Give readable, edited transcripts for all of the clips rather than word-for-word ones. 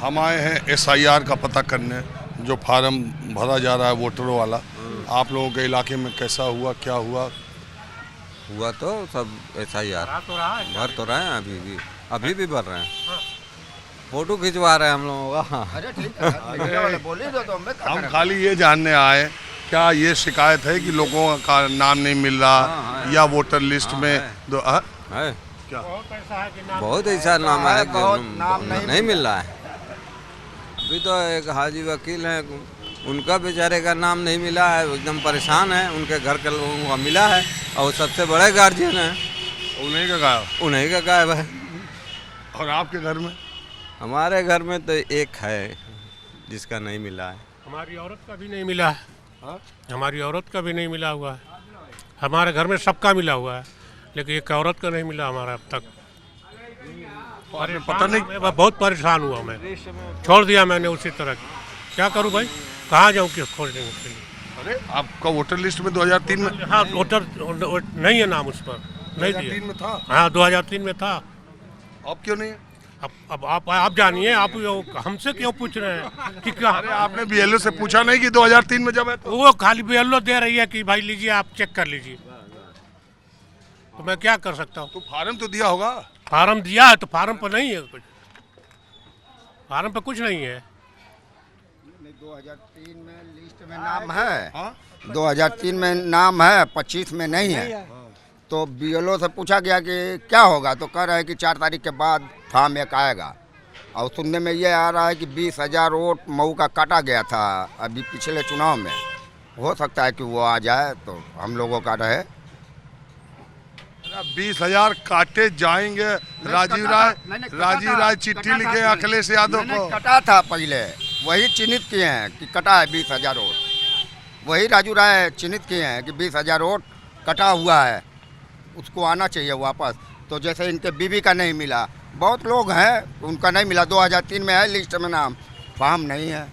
हम आए हैं SIR का पता करने, जो फार्म भरा जा रहा है वोटरों वाला। आप लोगों के इलाके में कैसा हुआ, क्या हुआ? हुआ तो सब SIR भर तो रहे हैं, अभी भी भर रहे हैं। फोटो खिंचवा रहे हैं हम लोगों का। अरे ठीक है, बोलिए तो हम खाली ये जानने आए, क्या ये शिकायत है कि लोगों का नाम नहीं मिल रहा या वोटर लिस्ट में है क्या? बहुत ऐसा नाम है बहुत कि नाम नहीं मिल रहा है। अभी तो एक हाजी वकील हैं, उनका बेचारे का नाम नहीं मिला है, एकदम परेशान है। उनके घर के लोगों का मिला है और सबसे बड़े गार्जियन हैं, उन्हीं का गायब है। और आपके घर में? हमारे घर में तो एक है जिसका नहीं मिला है। हमारी औरत का भी नहीं मिला है। हमारी औरत का भी नहीं मिला हुआ है। हमारे घर में सबका मिला हुआ है, लेकिन एक औरत का नहीं मिला हमारा अब तक। पता नहीं, मैं बहुत परेशान हुआ, मैं छोड़ दिया मैंने उसी तरह। क्या करूं भाई, कहाँ जाऊं किस खोजने के लिए? अरे आपका वोटर लिस्ट में 2003 में? हाँ, वोटर नहीं है नाम उस पर, नहीं 2003 दिया। में था। हाँ, 2003 में था। अब क्यों नहीं है? अब आप जानिए, आप हमसे क्यों पूछ रहे हैं कि क्या? अरे आपने BLO से पूछा नहीं कि 2003 में जब है तो? वो खाली BLO दे रही है कि भाई लीजिए, आप चेक कर लीजिए। तो मैं क्या कर सकता हूँ? तो फार्म तो दिया होगा। फार्म दिया है तो फार्म पर नहीं है कुछ, फार्म पर कुछ नहीं है। 2003 में लिस्ट में नाम है, 2003 में नाम है, 25 में नहीं है। तो BLO से पूछा गया कि क्या होगा, तो कह रहे हैं कि 4 तारीख के बाद फार्म एक आएगा। और सुनने में ये आ रहा है कि 20,000 वोट मऊ का काटा गया था अभी पिछले चुनाव में। हो सकता है कि वो आ जाए तो हम लोगों का रहे। 20,000 काटे जाएंगे। राजीव राय चिट्ठी लिखे अखिलेश यादव को। कटा था पहले, वही चिन्हित किए हैं कि कटा है 20,000 वोट। वही राजू राय चिन्हित किए हैं कि 20,000 वोट कटा हुआ है, उसको आना चाहिए वापस। तो जैसे इनके बीबी का नहीं मिला, बहुत लोग हैं उनका नहीं मिला। 2003 में है लिस्ट में नाम, फार्म नहीं है।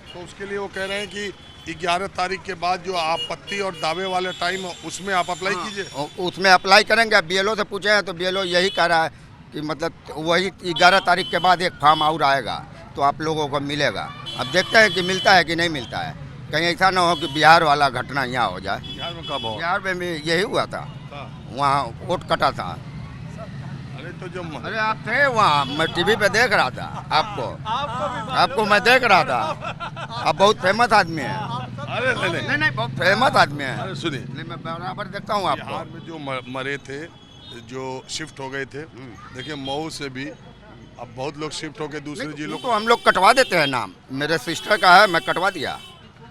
तो उसके लिए वो कह रहे हैं कि 11 तारीख के बाद जो आपत्ति और दावे वाले टाइम है उसमें आप अप्लाई कीजिए। उसमें अप्लाई करेंगे। BLO से पूछे हैं तो BLO यही कह रहा है कि मतलब वही 11 तारीख के बाद एक फार्म और आएगा तो आप लोगों को मिलेगा। अब देखते हैं कि मिलता है कि नहीं मिलता है। कहीं ऐसा ना हो कि बिहार वाला घटना यहाँ हो जाए। बिहार में कब हो? बिहार में भी यही हुआ था, वहाँ वोट कटा था। अरे तो जो अरे आप थे वहाँ, मैं TV पे देख रहा था आपको मैं देख रहा था। आप बहुत फेमस आदमी है। अरे नहीं, बहुत फेमस आदमी है। अरे सुनिए, नहीं, मैं बराबर देखता हूँ आपको। बिहार में जो मरे थे, जो शिफ्ट हो गए थे, देखिए मऊ से भी अब बहुत लोग शिफ्ट हो गए दूसरे जिलों तो हम लोग कटवा देते हैं नाम। मेरे सिस्टर का है, मैं कटवा दिया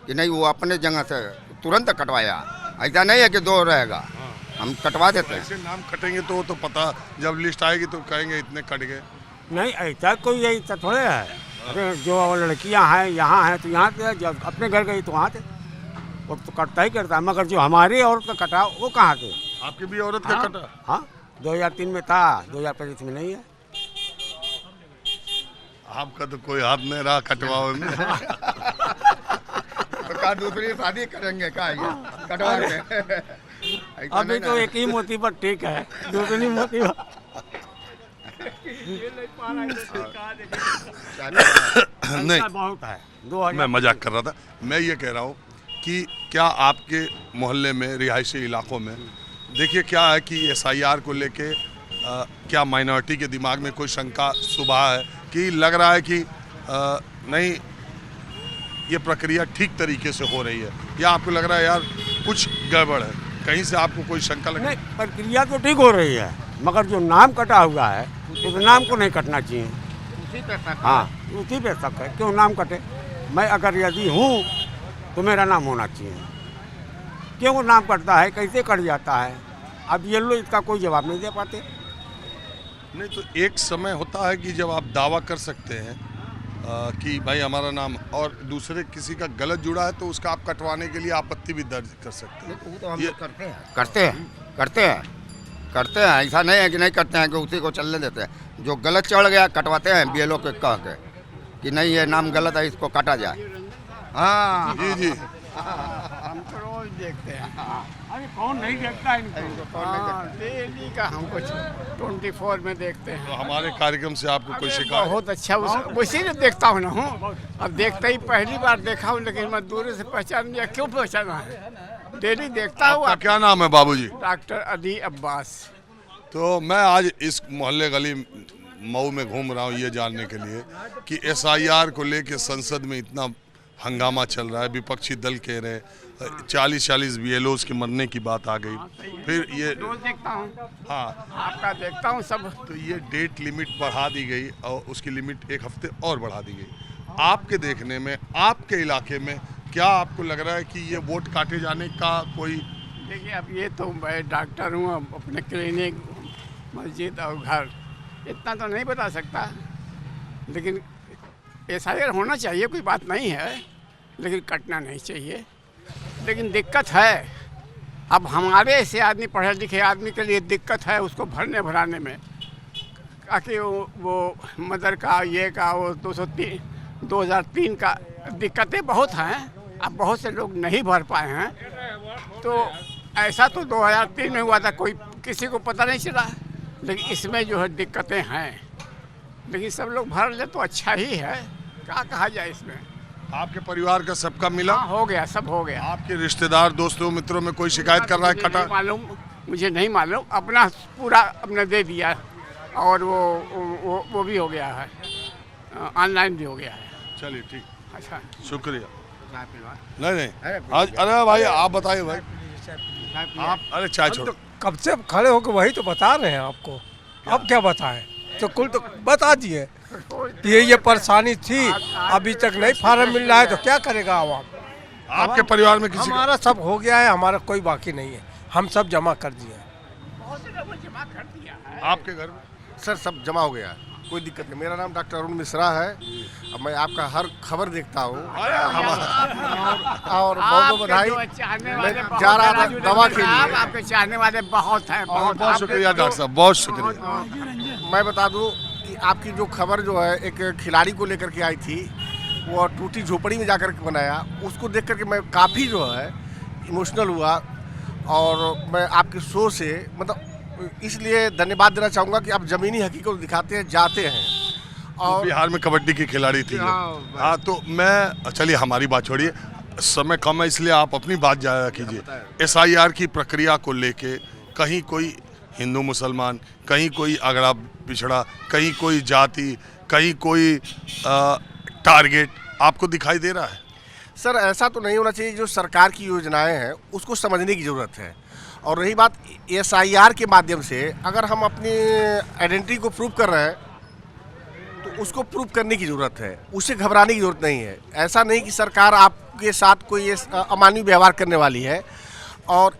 कि नहीं, वो अपने जगह से तुरंत कटवाया। ऐसा नहीं है कि 2 रहेगा, हम कटवा देते हैं। ऐसे नाम कटेंगे तो पता जब लिस्ट आएगी तो कहेंगे इतने कट गए। नहीं, ऐसा कोई ऐसा थोड़े है। अरे जो लड़कियां हैं यहाँ हैं तो यहाँ से, जब अपने घर गई तो वहाँ से वो तो कटता ही करता है। मगर जो हमारी औरत का कटा वो कहाँ से? आपकी भी औरत का कटा? हाँ, 2003 में था, 2025 में नहीं है। आपका तो कोई हाथ नहीं रहा कटवाओ में। तो क्या दूसरी शादी करेंगे क्या ये कटवा के? अभी तो एक ही मोती पर ठीक है, दूसरी मोती पर नहीं, बहुत है। मैं मजाक कर रहा था। मैं ये कह रहा हूँ कि क्या आपके मोहल्ले में, रिहायशी इलाकों में, देखिए क्या है कि SIR को लेके क्या माइनॉरिटी के दिमाग में कोई शंका सुबह है कि लग रहा है कि नहीं ये प्रक्रिया ठीक तरीके से हो रही है, या आपको लग रहा है यार कुछ गड़बड़ है? कहीं से आपको कोई शंका लग? नहीं, प्रक्रिया तो ठीक हो रही है, मगर जो नाम कटा हुआ है उस नाम को नहीं कटना चाहिए। उसी पे शक है। हाँ, उसी पे शक है, क्यों नाम कटे? मैं अगर यदि हूँ तो मेरा नाम होना चाहिए। क्यों वो नाम कटता है, कैसे कट जाता है? अब ये लोग इसका कोई जवाब नहीं दे पाते। नहीं तो एक समय होता है कि जब आप दावा कर सकते हैं कि भाई हमारा नाम, और दूसरे किसी का गलत जुड़ा है तो उसका आप कटवाने के लिए आपत्ति भी दर्ज कर सकते हैं। वो तो हम लोग करते हैं। ऐसा नहीं है कि नहीं करते हैं, कि उसी को चलने देते हैं। जो गलत चढ़ गया कटवाते हैं BLO के कह के कि नहीं ये नाम गलत है, इसको काटा जाए। हाँ जी हम तो रोज देखते हैं। अरे कौन नहीं देखता इनको? हाँ, डेली का हमको 24 में देखते हैं। तो हमारे कार्यक्रम से आपको कोई शिकायत? बहुत अच्छा, उसी ने देखता हूँ ना हूँ। अब देखता ही पहली बार देखा हूँ, लेकिन मैं दूर से पहचान लिया। क्यों पहचाना है? डेली देखता हूँ। आपका क्या नाम है बाबूजी? डॉक्टर अली अब्बास। तो मैं आज इस मोहल्ले गली मऊ में घूम रहा हूँ ये जानने के लिए कि एसआईआर को लेके संसद में इतना हंगामा चल रहा है। विपक्षी दल कह रहे 40-40 बीएलओस के मरने की बात आ गई। फिर ये रोज देखता हूँ। हाँ, आपका देखता हूँ सब। तो ये डेट लिमिट बढ़ा दी गई और उसकी लिमिट 1 हफ्ते और बढ़ा दी गई। आपके देखने में, आपके इलाके में क्या आपको लग रहा है कि ये वोट काटे जाने का कोई? देखिए, अब ये तो मैं डॉक्टर हूँ, अब अपने क्लिनिक, मस्जिद और घर इतना तो नहीं बता सकता, लेकिन एसआईआर होना चाहिए, कोई बात नहीं है, लेकिन कटना नहीं चाहिए। लेकिन दिक्कत है, अब हमारे ऐसे आदमी, पढ़े लिखे आदमी के लिए दिक्कत है उसको भरने भराने में। ताकि वो मदर का, ये का, वो 2003 का दिक्कतें बहुत हैं। अब बहुत से लोग नहीं भर पाए हैं। तो ऐसा तो 2003 में हुआ था, कोई किसी को पता नहीं चला, लेकिन इसमें जो है दिक्कतें हैं। लेकिन सब लोग भर ले तो अच्छा ही है, क्या कहा जाए इसमें। आपके परिवार का सबका मिला? हाँ, हो गया, सब हो गया। आपके रिश्तेदार, दोस्तों, मित्रों में कोई शिकायत कर रहा है कटा? मुझे नहीं मालूम, अपना पूरा अपने दे दिया और वो भी हो गया है, ऑनलाइन भी हो गया है। चलिए ठीक, अच्छा, शुक्रिया। नहीं आज, अरे भाई आप बताइए भाई, आप, अरे चाय छोड़ो। कब से खड़े होकर वही तो बता रहे हैं आपको, अब क्या बताएं? तो कुल तो बता दिए ये परेशानी थी, अभी तक नहीं फार्म मिल रहा है, तो क्या करेगा आवाम? आपके परिवार में किसी हमारा सब हो गया है, हमारा कोई बाकी नहीं है, हम सब जमा कर दिए हैं। आपके घर में? सर सब जमा हो गया है, कोई दिक्कत नहीं। मेरा नाम डॉक्टर अरुण मिश्रा है। अब मैं आपका हर खबर देखता हूँ और बहुत बहुत बधाई। मैं जा रहा था दवा के लिए। आपके चाहने वाले बहुत हैं, बहुत शुक्रिया डॉक्टर साहब, बहुत शुक्रिया। मैं बता दूं कि आपकी जो खबर जो है एक खिलाड़ी को लेकर के आई थी, वो टूटी झोपड़ी में जाकर के बनाया, उसको देख करके मैं काफ़ी जो है इमोशनल हुआ। और मैं आपके शो से मतलब इसलिए धन्यवाद देना चाहूँगा कि आप ज़मीनी हकीकत दिखाते हैं, जाते हैं। और बिहार में कबड्डी की खिलाड़ी थी। हाँ, तो मैं, चलिए हमारी बात छोड़िए, समय कम है इसलिए आप अपनी बात जाया कीजिए। एसआईआर की प्रक्रिया को लेके कहीं कोई हिंदू मुसलमान, कहीं कोई अगड़ा पिछड़ा, कहीं कोई जाति, कहीं कोई टारगेट आपको दिखाई दे रहा है? सर ऐसा तो नहीं होना चाहिए। जो सरकार की योजनाएं हैं उसको समझने की ज़रूरत है। और रही बात एसआईआर के माध्यम से, अगर हम अपनी आइडेंटिटी को प्रूव कर रहे हैं तो उसको प्रूव करने की ज़रूरत है, उससे घबराने की ज़रूरत नहीं है। ऐसा नहीं कि सरकार आपके साथ कोई अमानवीय व्यवहार करने वाली है। और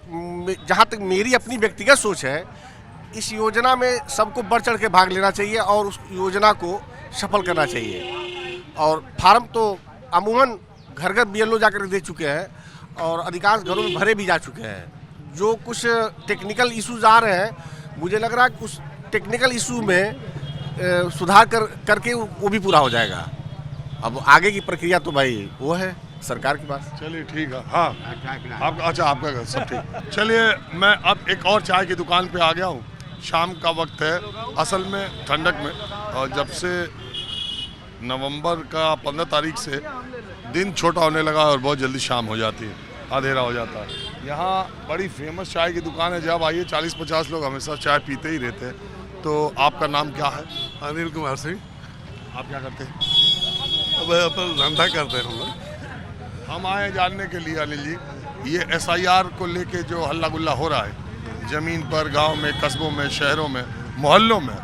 जहाँ तक मेरी अपनी व्यक्तिगत सोच है, इस योजना में सबको बढ़ चढ़ के भाग लेना चाहिए और उस योजना को सफल करना चाहिए। और फार्म तो अमूमन घर घर बीएलओ जाकर दे चुके हैं और अधिकांश घरों में भरे भी जा चुके हैं। जो कुछ टेक्निकल इश्यूज आ रहे हैं, मुझे लग रहा है कि उस टेक्निकल इशू में सुधार करके वो भी पूरा हो जाएगा। अब आगे की प्रक्रिया तो भाई वो है सरकार के पास। चलिए ठीक है। हाँ, अच्छा आपका घर सब ठीक। चलिए मैं अब एक और चाय की दुकान पे आ गया हूँ। शाम का वक्त है, असल में ठंडक में, और जब से नवंबर का 15 तारीख से दिन छोटा होने लगा और बहुत जल्दी शाम हो जाती है, अंधेरा हो जाता है। यहाँ बड़ी फेमस चाय की दुकान है, जब आइए 40-50 लोग हमेशा चाय पीते ही रहते हैं। तो आपका नाम क्या है? अनिल कुमार सिंह। आप क्या करते हैं? अब अपन धंधा करते हैं हम लोग। हम आए जानने के लिए अनिल जी, ये एसआईआर को लेके जो हल्ला गुल्ला हो रहा है ज़मीन पर, गांव में, कस्बों में, शहरों में, मोहल्लों में,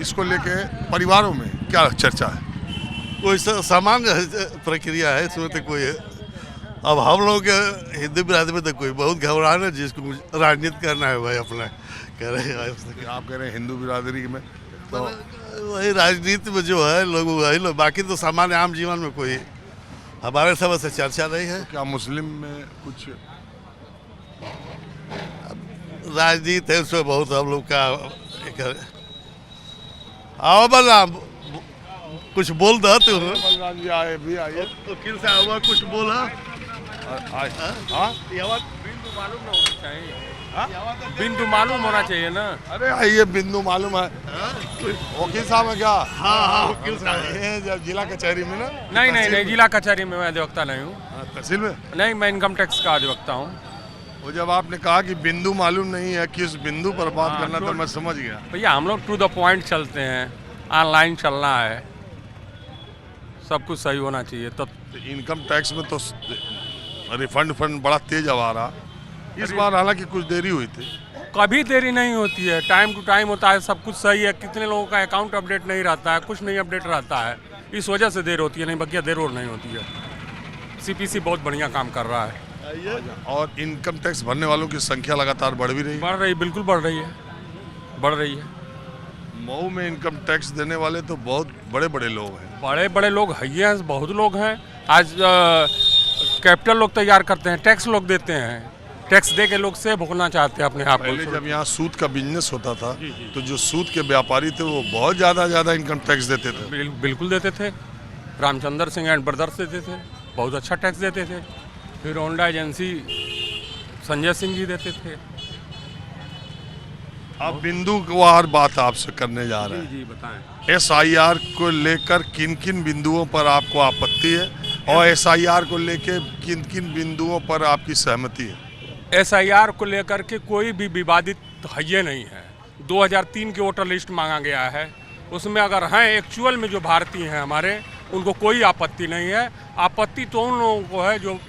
इसको लेके परिवारों में क्या चर्चा है? कोई सामान्य प्रक्रिया है, इसमें तो कोई है। अब हम लोग हिंदू बिरादरी में तो कोई बहुत घबराना, जिसको राजनीति करना है भाई अपना कह रहे हैं। आप कह रहे हैं हिंदू बिरादरी में, तो वही राजनीति में जो है लोग वही लोग, बाकी तो सामान्य आम जीवन में कोई हमारे सब से चर्चा नहीं है। तो क्या मुस्लिम में कुछ राजनीति है, उसमें बहुत हम लोग का आओ बना कुछ बोल दो तू। बलराम जी आए भी आइए। वकील साहब कुछ बोला। हाँ मालूम ना होनी चाहिए, बिंदु मालूम होना चाहिए ना। अरे ये बिंदु मालूम है वकील साहब है क्या? हाँ वकील साहब, ये जब जिला कचहरी में ना? नहीं, जिला कचहरी में मैं अधिवक्ता नहीं हूँ। तहसील में नहीं, मैं इनकम टैक्स का अधिवक्ता हूँ। वो जब आपने कहा कि बिंदु मालूम नहीं है किस बिंदु पर बात करना, तो मैं समझ गया। भैया हम लोग टू द पॉइंट चलते हैं, ऑनलाइन चलना है, सब कुछ सही होना चाहिए तब। इनकम टैक्स में तो रिफंड फंड बड़ा तेज आ रहा, इस बार हालांकि कुछ देरी हुई थी। कभी देरी नहीं होती है, टाइम टू टाइम होता है, सब कुछ सही है। कितने लोगों का अकाउंट अपडेट नहीं रहता है, कुछ नहीं अपडेट रहता है, इस वजह से देर होती है, नहीं बकिया देर और नहीं होती है। सीपीसी बहुत बढ़िया काम कर रहा है। और इनकम टैक्स भरने वालों की संख्या लगातार बढ़ भी रही है। बढ़ रही, बिल्कुल बढ़ रही है, बढ़ रही है। मऊ में इनकम टैक्स देने वाले तो बहुत बड़े बड़े लोग हैं। बड़े बड़े लोग हैं, बहुत लोग हैं। आज कैपिटल लोग तैयार करते हैं, टैक्स लोग देते हैं, टैक्स दे के लोग से भुगतना चाहते हैं अपने आप को। पहले जब यहाँ सूद का बिजनेस होता था तो जो सूद के व्यापारी थे वो बहुत ज़्यादा इनकम टैक्स देते थे। बिल्कुल देते थे। रामचंद्र सिंह एंड ब्रदर्स देते थे, बहुत अच्छा टैक्स देते थे। फिर होंडा एजेंसी संजय सिंह जी देते थे। अब बिंदुवार बात आपसे करने जा रहे हैं। जी बताएं। SIR को लेकर किन किन बिंदुओं पर आपको आपत्ति है और SIR को लेकर किन किन बिंदुओं पर आपकी सहमति है? SIR को लेकर के कोई भी विवादित है नहीं है। 2003 के वोटर लिस्ट मांगा गया है, उसमें अगर हैं एक्चुअल में जो भारतीय हैं हमारे, उनको कोई आपत्ति नहीं है। आपत्ति तो उन लोगों को है जो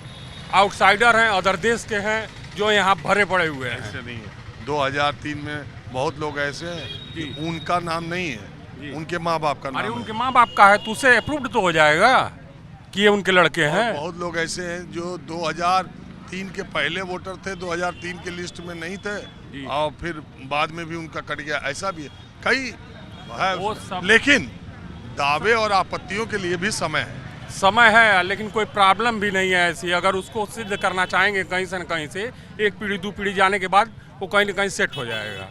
आउटसाइडर हैं, अदर देश के हैं, जो यहाँ भरे पड़े हुए हैं। ऐसे नहीं है। 2003 में बहुत लोग ऐसे हैं कि उनका नाम नहीं है, उनके माँ बाप का नाम अरे है। उनके माँ बाप का है तो उसे अप्रूव्ड तो हो जाएगा कि ये उनके लड़के हैं। बहुत लोग ऐसे हैं जो 2003 के पहले वोटर थे, 2003 के लिस्ट में नहीं थे और फिर बाद में भी उनका कट गया, ऐसा भी है। कई है, लेकिन दावे और आपत्तियों के लिए भी समय है। लेकिन कोई प्रॉब्लम भी नहीं है ऐसी। अगर उसको सिद्ध करना चाहेंगे कहीं से न कहीं से, एक पीढ़ी दो पीढ़ी जाने के बाद वो कहीं न कहीं सेट हो जाएगा।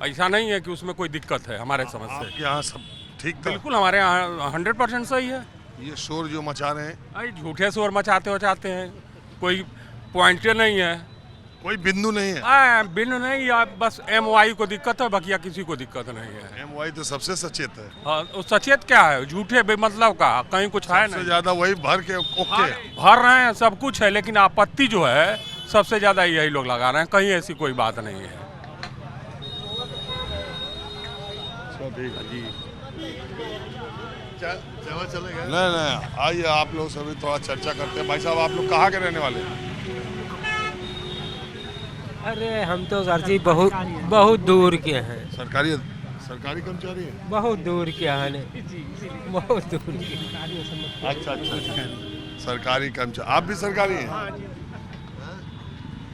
ऐसा नहीं है कि उसमें कोई दिक्कत है हमारे समझ से। यहाँ सब ठीक था? बिल्कुल हमारे यहाँ 100% सही है। ये शोर जो मचा रहे हैं, अरे झूठे शोर मचाते हैं, कोई पॉइंट नहीं है, कोई बिंदु नहीं है। बिन नहीं, या बस MY को दिक्कत है, बाकी किसी को दिक्कत नहीं है। MY तो सबसे सचेत है। हाँ, सचेत क्या है, झूठे बेमतलब का कहीं कुछ है सबसे नहीं। ज्यादा वही भर के ओके भर रहे हैं, सब कुछ है, लेकिन आपत्ति जो है सबसे ज्यादा यही लोग लगा रहे हैं। कहीं ऐसी कोई बात नहीं है। जी चलेगा? नहीं, आइए आप लोग सभी थोड़ा चर्चा करते हैं। भाई साहब, आप लोग कहाँ के रहने वाले हैं? अरे हम तो सर जी बहुत दूर के हैं। सरकारी कर्मचारी है? बहुत दूर के हैं, बहुत दूर के। अच्छा, सरकारी कर्मचारी। आप भी सरकारी हैं?